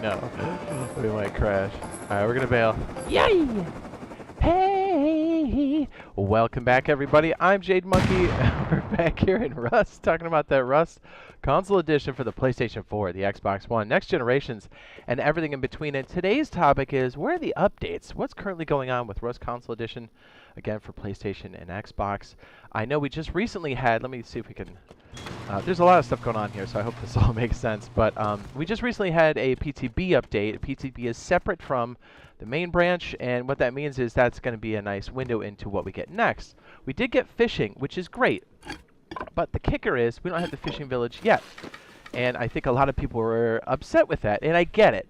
no. We might crash. Alright, we're gonna bail. Yay! Hey! Welcome back, everybody. I'm Jade Monkey. We're back here in Rust, talking about that Rust console edition for the PlayStation 4, the Xbox One, next generations, and everything in between. And today's topic is, where are the updates? What's currently going on with Rust console edition, again, for PlayStation and Xbox? I know we just recently had, let me see if we can... there's a lot of stuff going on here, so I hope this all makes sense. But we just recently had a PTB update. PTB is separate from the main branch, and what that means is that's going to be a nice window into what we get next. We did get fishing, which is great, but the kicker is we don't have the fishing village yet. And I think a lot of people were upset with that, and I get it.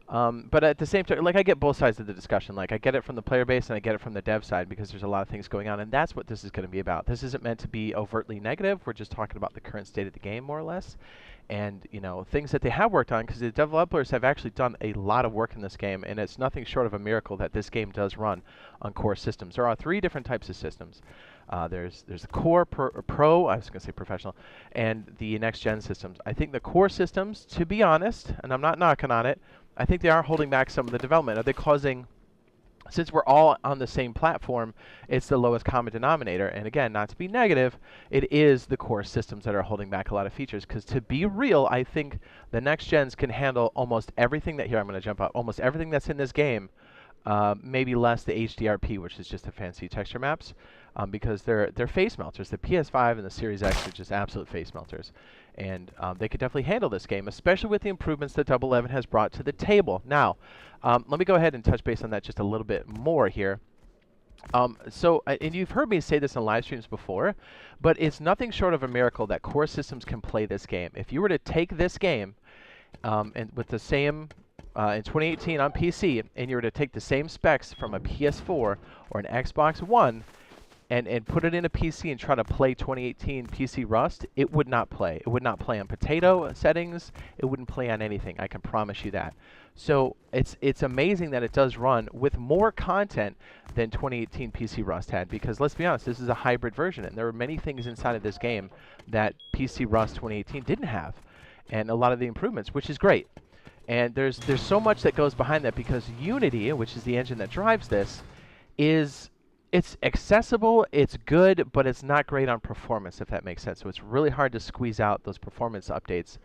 But at the same time, like, I get both sides of the discussion. Like, I get it from the player base and I get it from the dev side, because there's a lot of things going on, and that's what this is going to be about. This isn't meant to be overtly negative. We're just talking about the current state of the game, more or less, and, you know, things that they have worked on, because the developers have actually done a lot of work in this game, and it's nothing short of a miracle that this game does run on core systems. There are 3 different types of systems. There's the core pro, I was going to say professional, and the next-gen systems. I think the core systems, to be honest, and I'm not knocking on it, I think they are holding back some of the development. Are they causing, since we're all on the same platform, it's the lowest common denominator. And again, not to be negative, it is the core systems that are holding back a lot of features. Because to be real, I think the next gens can handle almost everything that, here I'm going to jump out, almost everything that's in this game, maybe less the HDRP, which is just the fancy texture maps, because they're face melters. The PS5 and the Series X are just absolute face melters. And they could definitely handle this game, especially with the improvements that Double 11 has brought to the table. Now, let me go ahead and touch base on that just a little bit more here. And you've heard me say this in live streams before, but it's nothing short of a miracle that core systems can play this game. If you were to take this game and with the same in 2018 on PC, and you were to take the same specs from a PS4 or an Xbox One, and put it in a PC and try to play 2018 PC Rust, it would not play. It would not play on potato settings. It wouldn't play on anything. I can promise you that. So it's amazing that it does run with more content than 2018 PC Rust had, because let's be honest, this is a hybrid version, and there are many things inside of this game that PC Rust 2018 didn't have, and a lot of the improvements, which is great. And there's so much that goes behind that, because Unity, which is the engine that drives this, it's accessible, it's good, but it's not great on performance, if that makes sense. So it's really hard to squeeze out those performance updates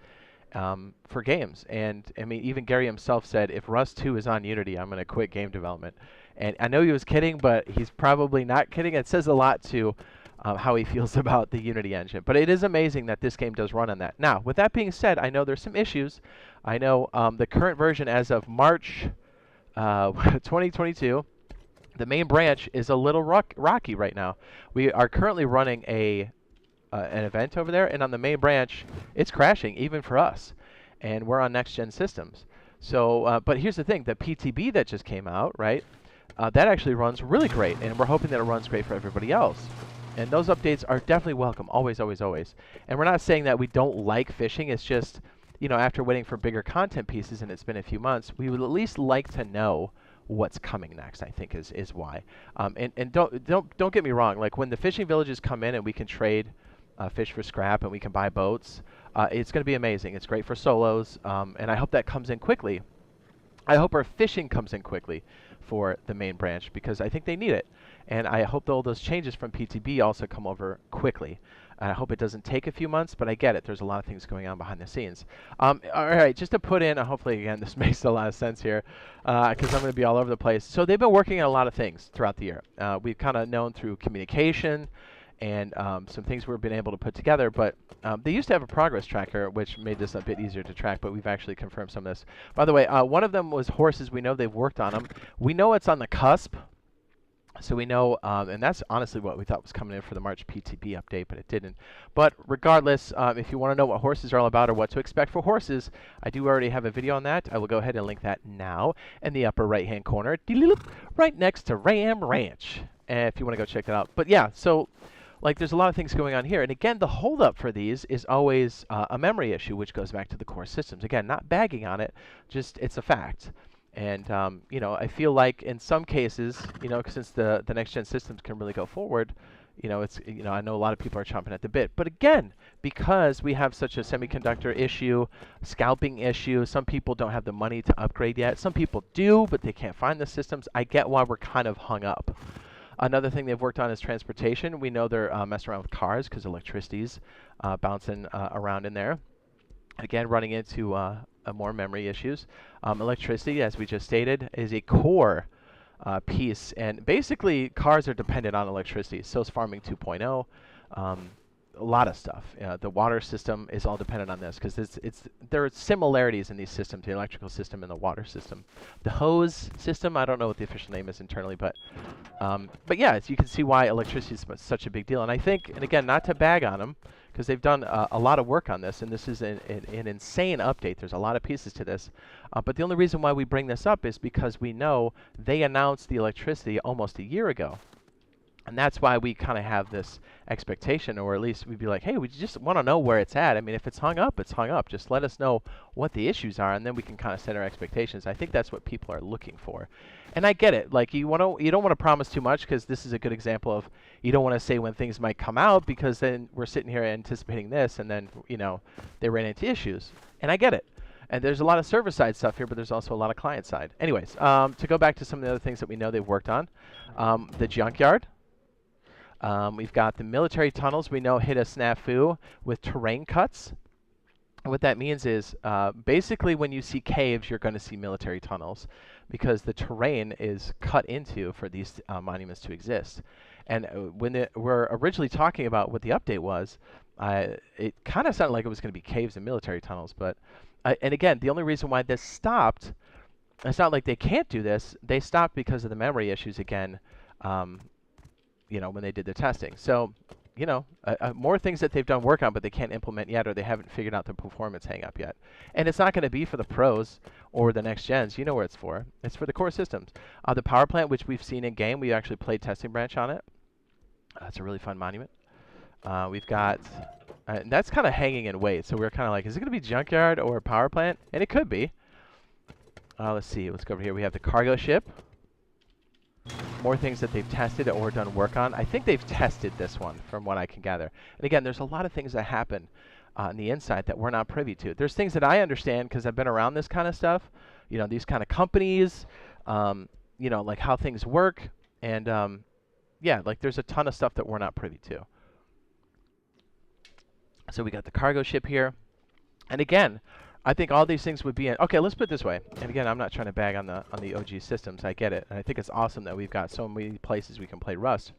for games. And, I mean, even Gary himself said, if Rust 2 is on Unity, I'm going to quit game development. And I know he was kidding, but he's probably not kidding. It says a lot to how he feels about the Unity engine. But it is amazing that this game does run on that. Now, with that being said, I know there's some issues. I know the current version as of March 2022, the main branch is a little rocky right now. We are currently running an event over there, and on the main branch, it's crashing, even for us. And we're on next-gen systems. So, but here's the thing, the PTB that just came out, right, that actually runs really great, and we're hoping that it runs great for everybody else. And those updates are definitely welcome, always, always, always. And we're not saying that we don't like fishing, it's just, you know, after waiting for bigger content pieces, and it's been a few months, we would at least like to know what's coming next, I think is why. And don't get me wrong, like when the fishing villages come in and we can trade fish for scrap and we can buy boats, it's going to be amazing. It's great for solos, and I hope that comes in quickly. I hope our fishing comes in quickly for the main branch, because I think they need it. And I hope all those changes from PTB also come over quickly. And I hope it doesn't take a few months, but I get it. There's a lot of things going on behind the scenes. All right, just to put in, hopefully, again, this makes a lot of sense here, because I'm going to be all over the place. So they've been working on a lot of things throughout the year. We've kind of known through communication and some things we've been able to put together, but they used to have a progress tracker, which made this a bit easier to track, but we've actually confirmed some of this. By the way, one of them was horses. We know they've worked on them. We know it's on the cusp. So we know, and that's honestly what we thought was coming in for the March PTB update, but it didn't. But regardless, if you want to know what horses are all about or what to expect for horses, I do already have a video on that. I will go ahead and link that now in the upper right-hand corner, right next to Ram Ranch, if you want to go check that out. But yeah, so like there's a lot of things going on here. And again, the holdup for these is always a memory issue, which goes back to the core systems. Again, not bagging on it, just it's a fact. And you know, I feel like in some cases, you know, since the next gen systems can really go forward, you know, it's, you know, I know a lot of people are chomping at the bit. But again, because we have such a semiconductor issue, scalping issue, some people don't have the money to upgrade yet. Some people do, but they can't find the systems. I get why we're kind of hung up. Another thing they've worked on is transportation. We know they're messing around with cars because electricity's bouncing around in there. Again, running into more memory issues. Electricity, as we just stated, is a core piece, and basically cars are dependent on electricity. So is farming 2.0. A lot of stuff. The water system is all dependent on this because there are similarities in these systems, the electrical system and the water system. The hose system, I don't know what the official name is internally, but yeah, as you can see why electricity is such a big deal. And I think, and again, not to bag on them, because they've done a lot of work on this, and this is an insane update. There's a lot of pieces to this. But the only reason why we bring this up is because we know they announced the electricity almost a year ago. And that's why we kind of have this expectation, or at least we'd be like, hey, we just want to know where it's at. I mean, if it's hung up, it's hung up. Just let us know what the issues are, and then we can kind of set our expectations. I think that's what people are looking for. And I get it. Like, you don't want to promise too much, because this is a good example of you don't want to say when things might come out, because then we're sitting here anticipating this, and then, you know, they ran into issues. And I get it. And there's a lot of server-side stuff here, but there's also a lot of client-side. Anyways, to go back to some of the other things that we know they've worked on, the junkyard. We've got the military tunnels we know hit a snafu with terrain cuts. And what that means is basically when you see caves, you're going to see military tunnels because the terrain is cut into for these monuments to exist. And when we're originally talking about what the update was, it kind of sounded like it was going to be caves and military tunnels. But and again, the only reason why this stopped, it's not like they can't do this. They stopped because of the memory issues again. You know, when they did the testing. So, you know, more things that they've done work on, but they can't implement yet, or they haven't figured out the performance hang-up yet. And it's not going to be for the pros or the next gens. You know where it's for. It's for the core systems. The power plant, which we've seen in game, we actually played testing branch on it. It's a really fun monument. We've got, and that's kind of hanging in wait. So we're kind of like, is it going to be junkyard or power plant? And it could be. Let's see. Let's go over here. We have the cargo ship. More things that they've tested or done work on. I think they've tested this one from what I can gather. And again, there's a lot of things that happen on the inside that we're not privy to. There's things that I understand because I've been around this kind of stuff. You know, these kind of companies, you know, like how things work. And yeah, like there's a ton of stuff that we're not privy to. So we got the cargo ship here. And again, I think all these things would be in. Okay, let's put it this way. And again, I'm not trying to bag on the OG systems. I get it. And I think it's awesome that we've got so many places we can play Rust.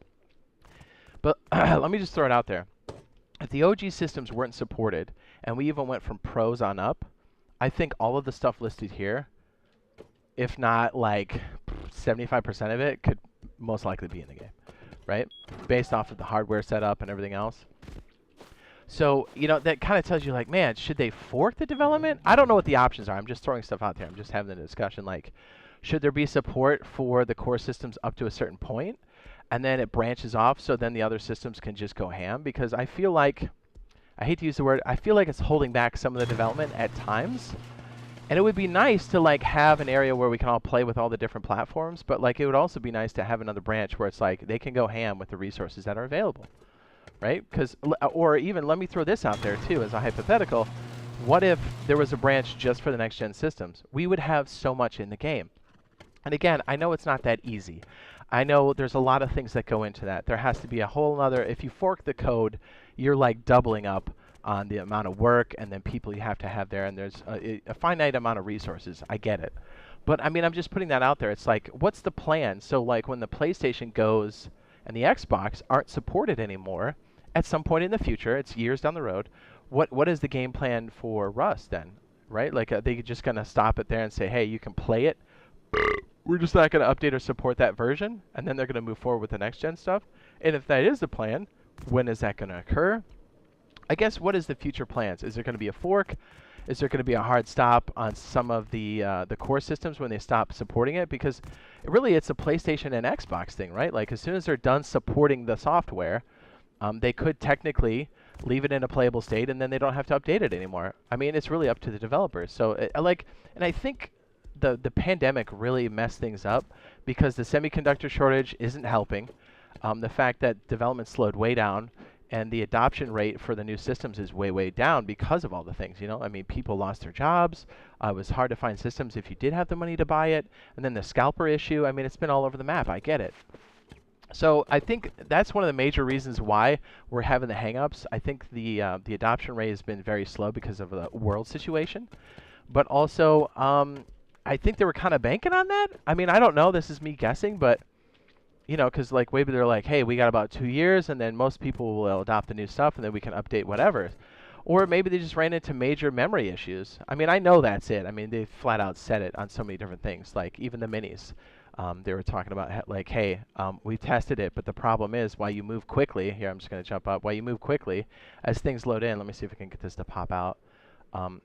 But let me just throw it out there. If the OG systems weren't supported, and we even went from pros on up, I think all of the stuff listed here, if not like 75% of it, could most likely be in the game, right? Based off of the hardware setup and everything else. So, you know, that kind of tells you, like, man, should they fork the development? I don't know what the options are. I'm just throwing stuff out there. I'm just having a discussion. Like, should there be support for the core systems up to a certain point, and then it branches off so then the other systems can just go ham? Because I feel like, I hate to use the word, I feel like it's holding back some of the development at times. And it would be nice to, like, have an area where we can all play with all the different platforms, but, like, it would also be nice to have another branch where it's like they can go ham with the resources that are available. Right? Because, or even let me throw this out there too as a hypothetical. What if there was a branch just for the next gen systems? We would have so much in the game. And again, I know it's not that easy. I know there's a lot of things that go into that. There has to be a whole other, if you fork the code, you're like doubling up on the amount of work and then people you have to have there, and there's a finite amount of resources. I get it. But I mean, I'm just putting that out there. It's like, what's the plan? So like when the PlayStation goes and the Xbox aren't supported anymore, at some point in the future, it's years down the road, what is the game plan for Rust then, right? Like, are they just going to stop it there and say, hey, you can play it? We're just not going to update or support that version, and then they're going to move forward with the next-gen stuff? And if that is the plan, when is that going to occur? I guess, what is the future plans? Is there going to be a fork? Is there going to be a hard stop on some of the core systems when they stop supporting it? Because really, it's a PlayStation and Xbox thing, right? Like, as soon as they're done supporting the software, they could technically leave it in a playable state, and then they don't have to update it anymore. I mean, it's really up to the developers. So, and I think the pandemic really messed things up because the semiconductor shortage isn't helping. The fact that development slowed way down and the adoption rate for the new systems is way, way down because of all the things, you know? I mean, people lost their jobs. It was hard to find systems if you did have the money to buy it. And then the scalper issue, I mean, it's been all over the map. I get it. So I think that's one of the major reasons why we're having the hangups. I think the adoption rate has been very slow because of the world situation. But also, I think they were kind of banking on that. I mean, I don't know. This is me guessing, but you know, because like maybe they're like, hey, we got about 2 years, and then most people will adopt the new stuff, and then we can update whatever. Or maybe they just ran into major memory issues. I mean, I know that's it. I mean, they flat out said it on so many different things, like even the minis. They were talking about like, hey, we tested it, but the problem is while you move quickly, here I'm just going to jump up, while you move quickly, as things load in, let me see if I can get this to pop out.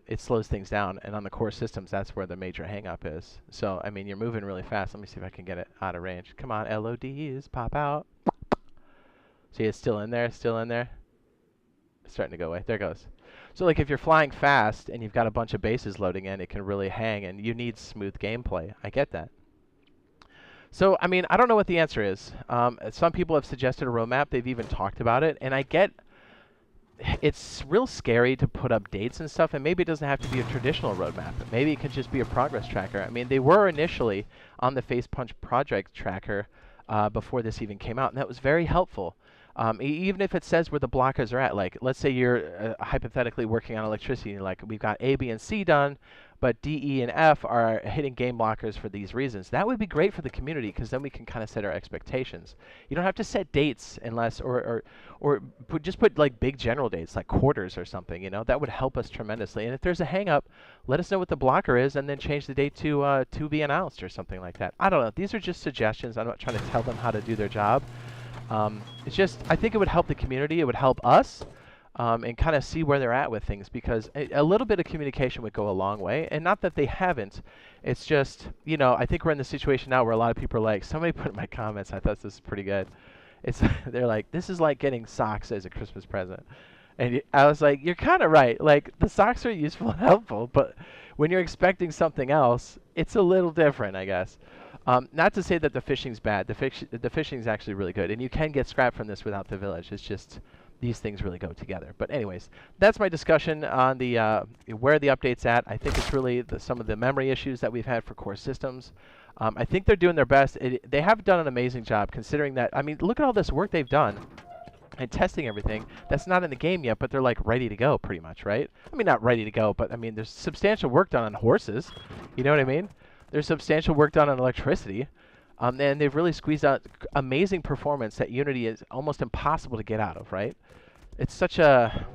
It slows things down, and on the core systems, that's where the major hang-up is. So, I mean, you're moving really fast. Let me see if I can get it out of range. Come on, LODs, pop out. See, it's still in there, still in there. It's starting to go away. There it goes. So, like, if you're flying fast and you've got a bunch of bases loading in, it can really hang, and you need smooth gameplay. I get that. So, I mean, I don't know what the answer is. Some people have suggested a roadmap. They've even talked about it, and I get it's real scary to put up dates and stuff, and maybe it doesn't have to be a traditional roadmap. Maybe it could just be a progress tracker. I mean, they were initially on the Face Punch project tracker before this even came out, and that was very helpful. Even if it says where the blockers are at, like let's say you're hypothetically working on electricity, like we've got A, B, and C done, but D, E, and F are hitting game blockers for these reasons. That would be great for the community because then we can kind of set our expectations. You don't have to set dates unless, or just put like big general dates, like quarters or something. You know, that would help us tremendously. And if there's a hang-up, let us know what the blocker is, and then change the date to be announced or something like that. I don't know. These are just suggestions. I'm not trying to tell them how to do their job. It's just, I think it would help the community. It would help us. And kind of see where they're at with things, because a little bit of communication would go a long way. And not that they haven't, it's just, you know, I think we're in the situation now where a lot of people are like, somebody put in my comments, I thought this was pretty good. It's they're like, this is like getting socks as a Christmas present. And I was like, you're kind of right. Like, the socks are useful and helpful, but when you're expecting something else, it's a little different, I guess. Not to say that the fishing's bad. The fishing's actually really good, and you can get scrap from this without the village. It's just these things really go together. But anyways, that's my discussion on the where the update's at. I think it's really some of the memory issues that we've had for core systems. I think they're doing their best. They have done an amazing job, considering that, I mean, look at all this work they've done and testing everything. That's not in the game yet, but they're like ready to go pretty much, right? I mean, not ready to go, but I mean, there's substantial work done on horses. You know what I mean? There's substantial work done on electricity. And they've really squeezed out amazing performance that Unity is almost impossible to get out of, right? It's such a,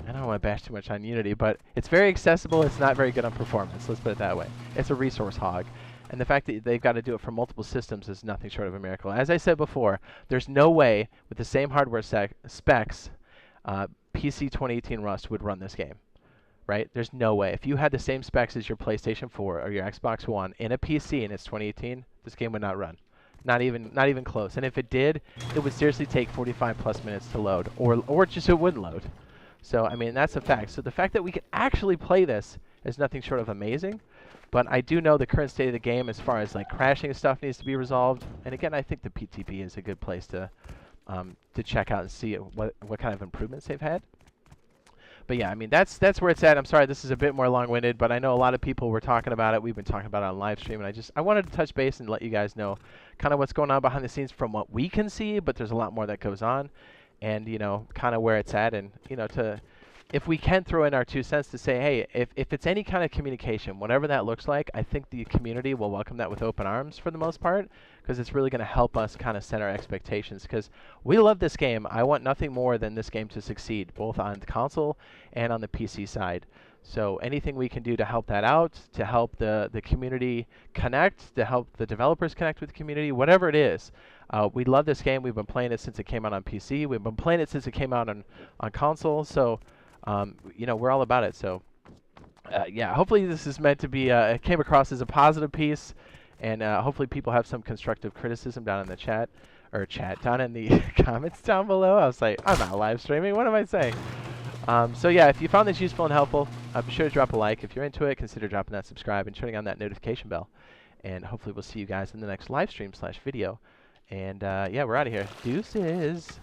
I don't want to bash too much on Unity, but it's very accessible. It's not very good on performance. Let's put it that way. It's a resource hog. And the fact that they've got to do it for multiple systems is nothing short of a miracle. As I said before, there's no way with the same hardware specs, PC 2018 Rust would run this game, right? There's no way. If you had the same specs as your PlayStation 4 or your Xbox One in a PC and it's 2018, this game would not run. Not even close. And if it did, it would seriously take 45 plus minutes to load, or just it wouldn't load. So, I mean, that's a fact. So the fact that we can actually play this is nothing short of amazing. But I do know the current state of the game as far as like crashing and stuff needs to be resolved. And again, I think the PTP is a good place to check out and see what kind of improvements they've had. But yeah, I mean, that's where it's at. I'm sorry this is a bit more long-winded, but I know a lot of people were talking about it. We've been talking about it on live stream, and I wanted to touch base and let you guys know kind of what's going on behind the scenes from what we can see, but there's a lot more that goes on, and, you know, kind of where it's at, and, you know, if we can throw in our 2 cents to say, hey, if it's any kind of communication, whatever that looks like, I think the community will welcome that with open arms for the most part, because it's really going to help us kind of set our expectations, because we love this game. I want nothing more than this game to succeed, both on the console and on the PC side. So anything we can do to help that out, to help the community connect, to help the developers connect with the community, whatever it is. We love this game. We've been playing it since it came out on PC. We've been playing it since it came out on console. So, you know, we're all about it. So, yeah, hopefully this is meant to be, it came across as a positive piece. And hopefully people have some constructive criticism down in the chat, or down in the comments down below. I was like, I'm not live streaming. What am I saying? So yeah, if you found this useful and helpful, be sure to drop a like. If you're into it, consider dropping that subscribe and turning on that notification bell. And hopefully we'll see you guys in the next live stream / video. And yeah, we're out of here. Deuces.